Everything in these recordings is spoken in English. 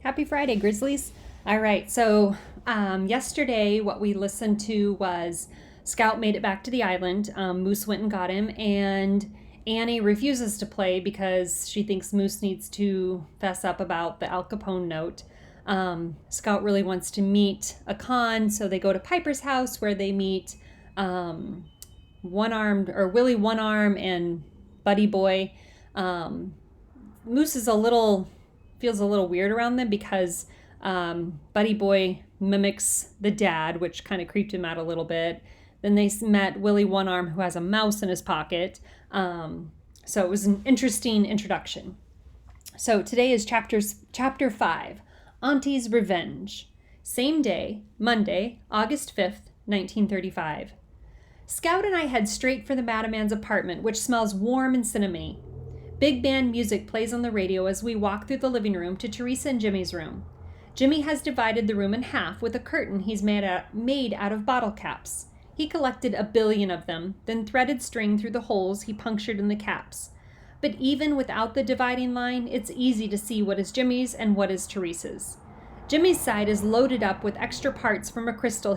Happy Friday, Grizzlies. All right, so yesterday what we listened to was Scout made it back to the island. Moose went and got him, and Annie refuses to play because she thinks Moose needs to fess up about the Al Capone note. Scout really wants to meet Akan, so they go to Piper's house where they meet Willie One Arm and Buddy Boy. Moose is feels a little weird around them because Buddy Boy mimics the dad, which kind of creeped him out a little bit. Then they met Willie One Arm, who has a mouse in his pocket. So it was an interesting introduction. So today is chapter 5, Auntie's Revenge. Same day, Monday, August 5th, 1935. Scout and I head straight for the Madaman's apartment, which smells warm and cinnamony. Big band music plays on the radio as we walk through the living room to Teresa and Jimmy's room. Jimmy has divided the room in half with a curtain he's made out of bottle caps. He collected 1 billion of them, then threaded string through the holes he punctured in the caps. But even without the dividing line, it's easy to see what is Jimmy's and what is Teresa's. Jimmy's side is loaded up with extra parts from a crystal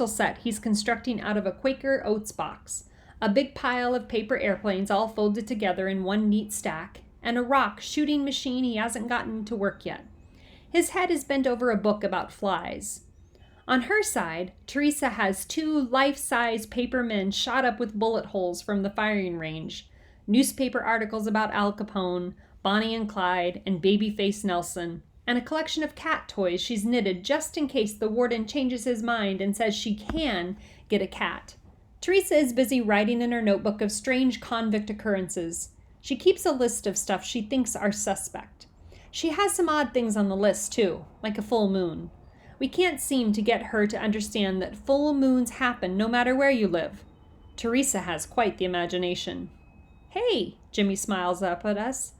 set he's constructing out of a Quaker Oats box. A big pile of paper airplanes all folded together in one neat stack, and a rock shooting machine he hasn't gotten to work yet. His head is bent over a book about flies. On her side, Teresa has 2 life-size paper men shot up with bullet holes from the firing range, newspaper articles about Al Capone, Bonnie and Clyde, and Babyface Nelson, and a collection of cat toys she's knitted just in case the warden changes his mind and says she can get a cat. Teresa is busy writing in her notebook of strange convict occurrences. She keeps a list of stuff she thinks are suspect. She has some odd things on the list, too, like a full moon. We can't seem to get her to understand that full moons happen no matter where you live. Teresa has quite the imagination. Hey, Jimmy smiles up at us.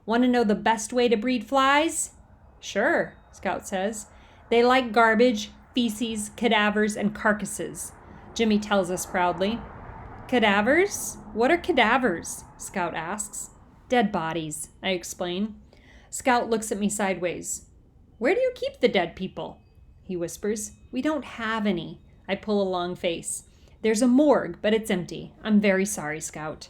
Want to know the best way to breed flies? Sure, Scout says. They like garbage, feces, cadavers, and carcasses. Jimmy tells us proudly. Cadavers? What are cadavers? Scout asks. Dead bodies, I explain. Scout looks at me sideways. Where do you keep the dead people? He whispers. We don't have any. I pull a long face. There's a morgue, but it's empty. I'm very sorry, Scout.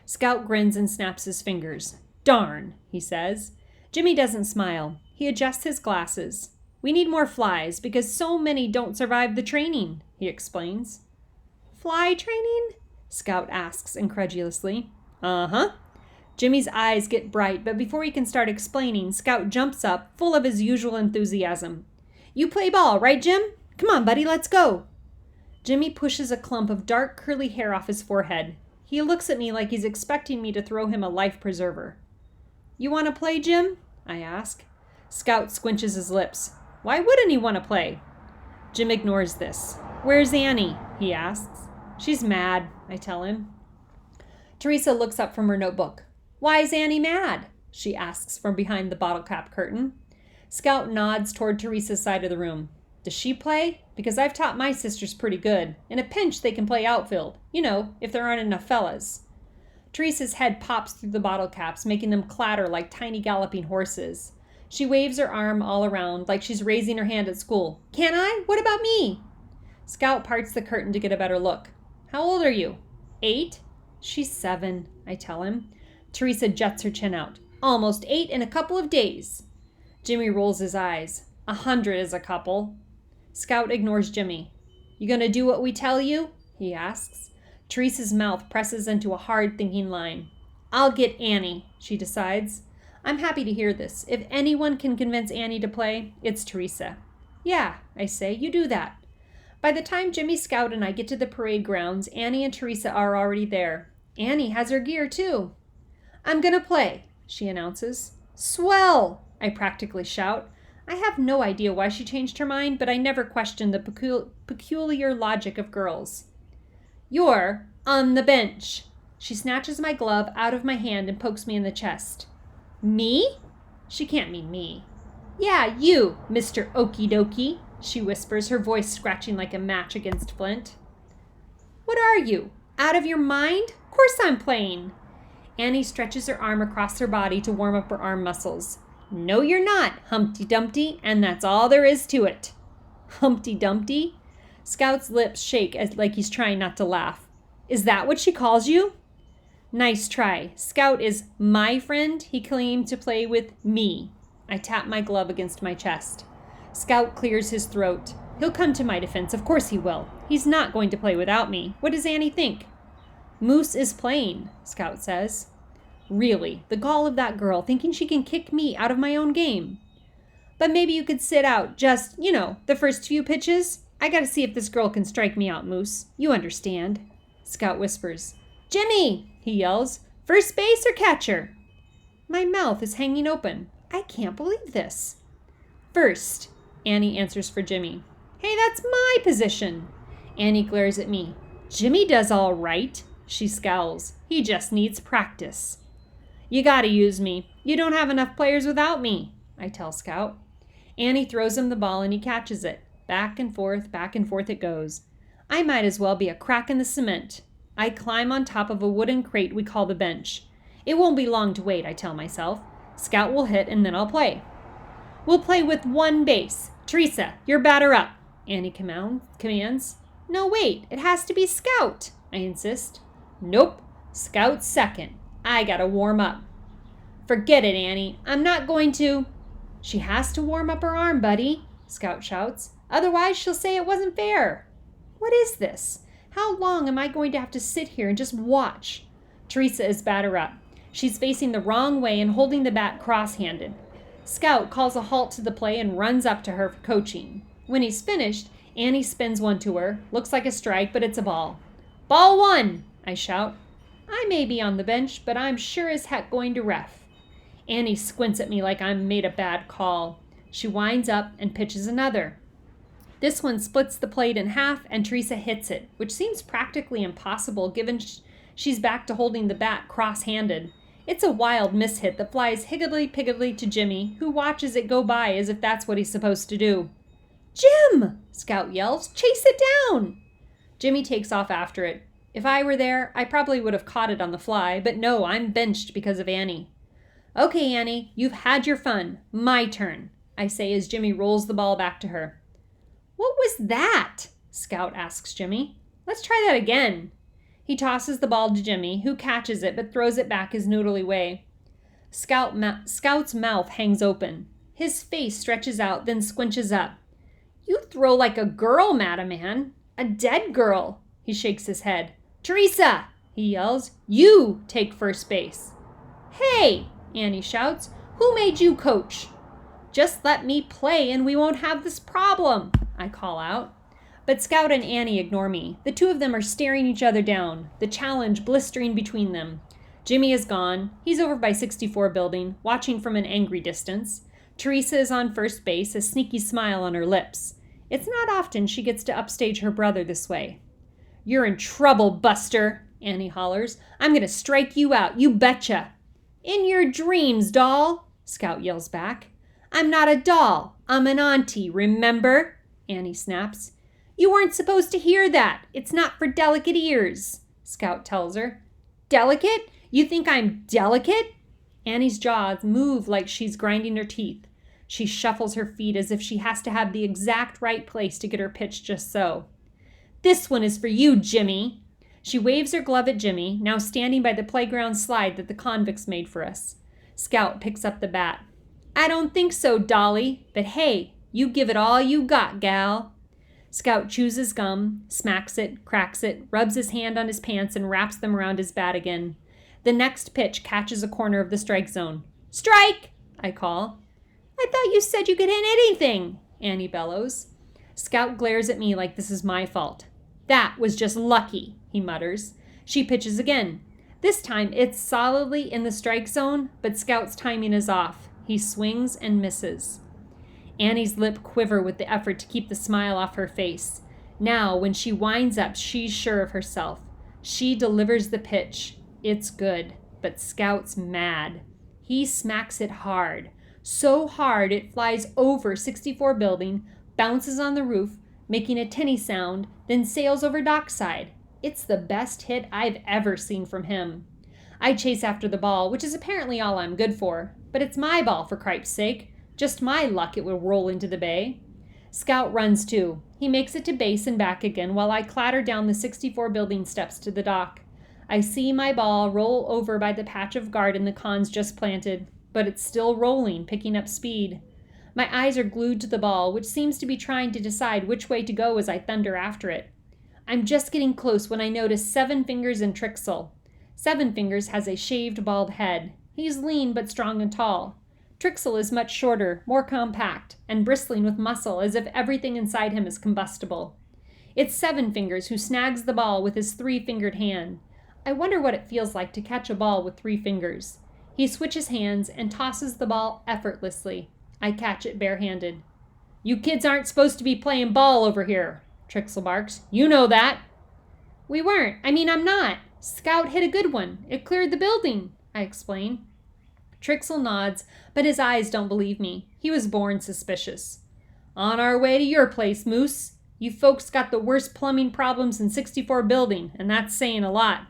Scout grins and snaps his fingers. Darn, he says. Jimmy doesn't smile. He adjusts his glasses. We need more flies because so many don't survive the training, he explains. Fly training? Scout asks incredulously. Uh-huh. Jimmy's eyes get bright, but before he can start explaining, Scout jumps up, full of his usual enthusiasm. You play ball, right, Jim? Come on, buddy, let's go. Jimmy pushes a clump of dark curly hair off his forehead. He looks at me like he's expecting me to throw him a life preserver. You want to play, Jim? I ask. Scout squinches his lips. Why wouldn't he want to play? Jim ignores this. Where's Annie? He asks. She's mad, I tell him. Teresa looks up from her notebook. Why is Annie mad? She asks from behind the bottle cap curtain. Scout nods toward Teresa's side of the room. Does she play? Because I've taught my sisters pretty good. In a pinch, they can play outfield. You know, if there aren't enough fellas. Teresa's head pops through the bottle caps, making them clatter like tiny galloping horses. She waves her arm all around like she's raising her hand at school. Can I? What about me? Scout parts the curtain to get a better look. How old are you? 8? She's 7, I tell him. Teresa jets her chin out. Almost 8 in a couple of days. Jimmy rolls his eyes. 100 is a couple. Scout ignores Jimmy. You gonna do what we tell you? He asks. Teresa's mouth presses into a hard thinking line. I'll get Annie, she decides. I'm happy to hear this. If anyone can convince Annie to play, it's Teresa. Yeah, I say, you do that. By the time Jimmy, Scout, and I get to the parade grounds, Annie and Teresa are already there. Annie has her gear, too. I'm gonna play, she announces. Swell, I practically shout. I have no idea why she changed her mind, but I never questioned the peculiar logic of girls. You're on the bench. She snatches my glove out of my hand and pokes me in the chest. Me? She can't mean me. Yeah, you, Mr. Okie Dokie, she whispers, her voice scratching like a match against flint. What are you? Out of your mind? Of course I'm playing. Annie stretches her arm across her body to warm up her arm muscles. No, you're not, Humpty Dumpty, and that's all there is to it. Humpty Dumpty? Scout's lips shake like he's trying not to laugh. Is that what she calls you? Nice try. Scout is my friend. He claimed to play with me. I tap my glove against my chest. Scout clears his throat. He'll come to my defense. Of course he will. He's not going to play without me. What does Annie think? Moose is playing, Scout says. Really, the gall of that girl, thinking she can kick me out of my own game. But maybe you could sit out just, the first few pitches. I gotta see if this girl can strike me out, Moose. You understand. Scout whispers. Jimmy, he yells. First base or catcher? My mouth is hanging open. I can't believe this. First, Annie answers for Jimmy. Hey, that's my position. Annie glares at me. Jimmy does all right. She scowls. He just needs practice. You gotta use me. You don't have enough players without me, I tell Scout. Annie throws him the ball and he catches it. Back and forth it goes. I might as well be a crack in the cement. I climb on top of a wooden crate we call the bench. It won't be long to wait, I tell myself. Scout will hit and then I'll play. We'll play with one base. Teresa, your batter up, Annie commands. No, wait, it has to be Scout, I insist. Nope, Scout's second. I gotta warm up. Forget it, Annie. I'm not going to. She has to warm up her arm, buddy, Scout shouts. Otherwise, she'll say it wasn't fair. What is this? How long am I going to have to sit here and just watch? Teresa is batter up. She's facing the wrong way and holding the bat cross-handed. Scout calls a halt to the play and runs up to her for coaching. When he's finished, Annie spins one to her. Looks like a strike, but it's a ball. Ball one, I shout. I may be on the bench, but I'm sure as heck going to ref. Annie squints at me like I made a bad call. She winds up and pitches another. This one splits the plate in half and Teresa hits it, which seems practically impossible given she's back to holding the bat cross-handed. It's a wild mishit that flies higgledy-piggledy to Jimmy, who watches it go by as if that's what he's supposed to do. Jim! Scout yells. Chase it down! Jimmy takes off after it. If I were there, I probably would have caught it on the fly, but no, I'm benched because of Annie. Okay, Annie, you've had your fun. My turn, I say as Jimmy rolls the ball back to her. What was that? Scout asks Jimmy. Let's try that again. He tosses the ball to Jimmy, who catches it but throws it back his noodly way. Scout's mouth hangs open. His face stretches out, then squinches up. You throw like a girl, Madaman. A dead girl. He shakes his head. Teresa, he yells. You take first base. Hey, Annie shouts. Who made you coach? Just let me play and we won't have this problem, I call out. But Scout and Annie ignore me. The two of them are staring each other down, the challenge blistering between them. Jimmy is gone. He's over by 64 building, watching from an angry distance. Teresa is on first base, a sneaky smile on her lips. It's not often she gets to upstage her brother this way. You're in trouble, Buster, Annie hollers. I'm going to strike you out, you betcha. In your dreams, doll, Scout yells back. I'm not a doll. I'm an auntie, remember? Annie snaps. You weren't supposed to hear that. It's not for delicate ears, Scout tells her. Delicate? You think I'm delicate? Annie's jaws move like she's grinding her teeth. She shuffles her feet as if she has to have the exact right place to get her pitch just so. This one is for you, Jimmy. She waves her glove at Jimmy, now standing by the playground slide that the convicts made for us. Scout picks up the bat. I don't think so, Dolly, but hey, you give it all you got, gal. Scout chews his gum, smacks it, cracks it, rubs his hand on his pants, and wraps them around his bat again. The next pitch catches a corner of the strike zone. Strike! I call. I thought you said you could hit anything, Annie bellows. Scout glares at me like this is my fault. That was just lucky, he mutters. She pitches again. This time it's solidly in the strike zone, but Scout's timing is off. He swings and misses. Annie's lip quiver with the effort to keep the smile off her face. Now, when she winds up, she's sure of herself. She delivers the pitch. It's good, but Scout's mad. He smacks it hard. So hard it flies over 64 building, bounces on the roof, making a tinny sound, then sails over dockside. It's the best hit I've ever seen from him. I chase after the ball, which is apparently all I'm good for. But it's my ball, for cripe's sake. Just my luck it will roll into the bay. Scout runs too. He makes it to base and back again while I clatter down the 64 building steps to the dock. I see my ball roll over by the patch of garden the Khans just planted, but it's still rolling, picking up speed. My eyes are glued to the ball, which seems to be trying to decide which way to go as I thunder after it. I'm just getting close when I notice Seven Fingers and Trixel. Seven Fingers has a shaved, bald head. He's lean but strong and tall. Trixel is much shorter, more compact, and bristling with muscle as if everything inside him is combustible. It's Seven Fingers who snags the ball with his 3-fingered hand. I wonder what it feels like to catch a ball with 3 fingers. He switches hands and tosses the ball effortlessly. I catch it barehanded. "You kids aren't supposed to be playing ball over here," Trixel barks. "You know that." "We weren't. I'm not. Scout hit a good one. It cleared the building," I explain. Trixel nods, but his eyes don't believe me. He was born suspicious. "On our way to your place, Moose. You folks got the worst plumbing problems in 64 building, and that's saying a lot."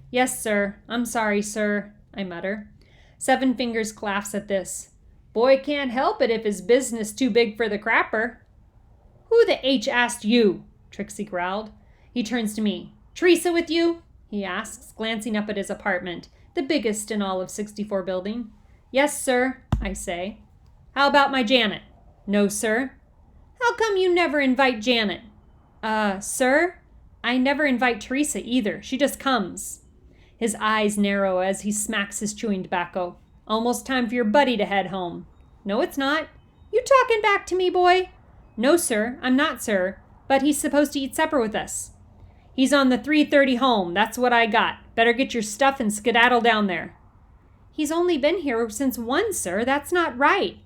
"Yes, sir. I'm sorry, sir," I mutter. Seven Fingers laughs at this. "Boy can't help it if his business too big for the crapper." "Who the H asked you?" Trixie growled. He turns to me. "Teresa with you?" he asks, glancing up at his apartment, the biggest in all of 64 building. "Yes, sir," I say. "How about my Janet?" "No, sir." "How come you never invite Janet?" Sir? I never invite Teresa either. She just comes." His eyes narrow as he smacks his chewing tobacco. "Almost time for your buddy to head home." "No, it's not." "You talking back to me, boy?" "No, sir. I'm not, sir. But he's supposed to eat supper with us." "He's on the 3:30 home. That's what I got. Better get your stuff and skedaddle down there." "He's only been here since 1, sir. That's not right."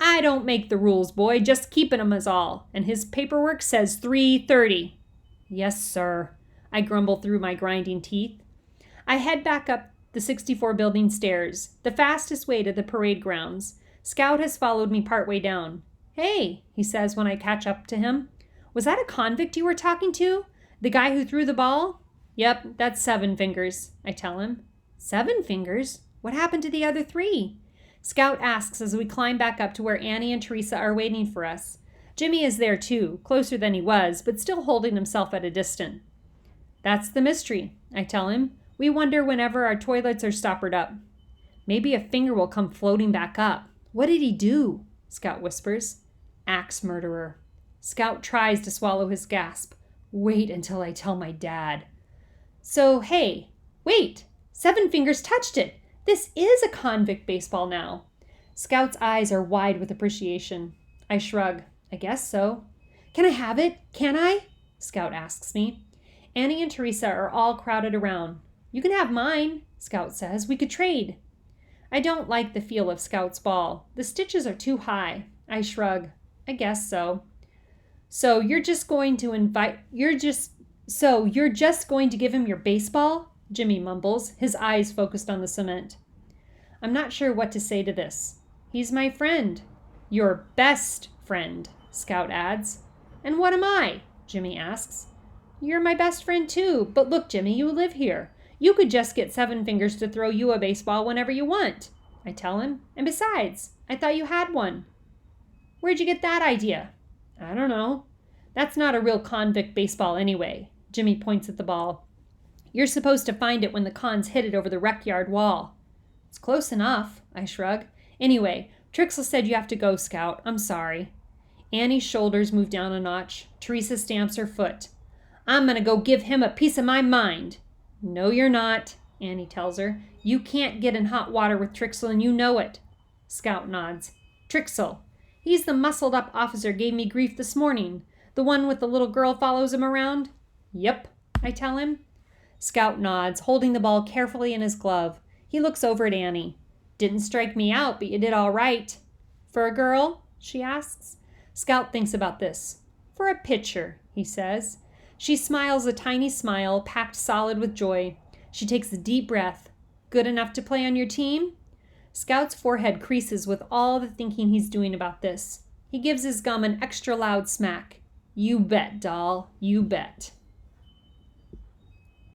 "I don't make the rules, boy. Just keeping 'em is all. And his paperwork says 3:30. "Yes, sir," I grumble through my grinding teeth. I head back up the 64 building stairs, the fastest way to the parade grounds. Scout has followed me partway down. "Hey," he says when I catch up to him. "Was that a convict you were talking to? The guy who threw the ball?" "Yep, that's Seven Fingers," I tell him. "Seven Fingers? What happened to the other 3? Scout asks as we climb back up to where Annie and Teresa are waiting for us. Jimmy is there too, closer than he was, but still holding himself at a distance. "That's the mystery," I tell him. "We wonder whenever our toilets are stoppered up. Maybe a finger will come floating back up." "What did he do?" Scout whispers. "Axe murderer." Scout tries to swallow his gasp. "Wait until I tell my dad." "So, hey, wait! Seven Fingers touched it! This is a convict baseball now." Scout's eyes are wide with appreciation. I shrug. "I guess so." "Can I have it? Can I?" Scout asks me. Annie and Teresa are all crowded around. "You can have mine," Scout says. "We could trade." I don't like the feel of Scout's ball. The stitches are too high. I shrug. "I guess so." So you're just going to give him your baseball?" Jimmy mumbles, his eyes focused on the cement. I'm not sure what to say to this. "He's my friend." "Your best friend," Scout adds. "And what am I?" Jimmy asks. "You're my best friend too, but look, Jimmy, you live here. You could just get Seven Fingers to throw you a baseball whenever you want," I tell him. "And besides, I thought you had one." "Where'd you get that idea?" "I don't know." "That's not a real convict baseball anyway." Jimmy points at the ball. "You're supposed to find it when the Khans hit it over the rec yard wall." "It's close enough," I shrug. "Anyway, Trixel said you have to go, Scout. I'm sorry." Annie's shoulders move down a notch. Teresa stamps her foot. "I'm gonna go give him a piece of my mind." "No, you're not," Annie tells her. "You can't get in hot water with Trixel, and you know it." Scout nods. "Trixel. He's the muscled-up officer gave me grief this morning. The one with the little girl follows him around?" "Yep," I tell him. Scout nods, holding the ball carefully in his glove. He looks over at Annie. "Didn't strike me out, but you did all right." "For a girl?" she asks. Scout thinks about this. "For a pitcher," he says. She smiles a tiny smile, packed solid with joy. She takes a deep breath. "Good enough to play on your team?" Scout's forehead creases with all the thinking he's doing about this. He gives his gum an extra loud smack. "You bet, doll. You bet."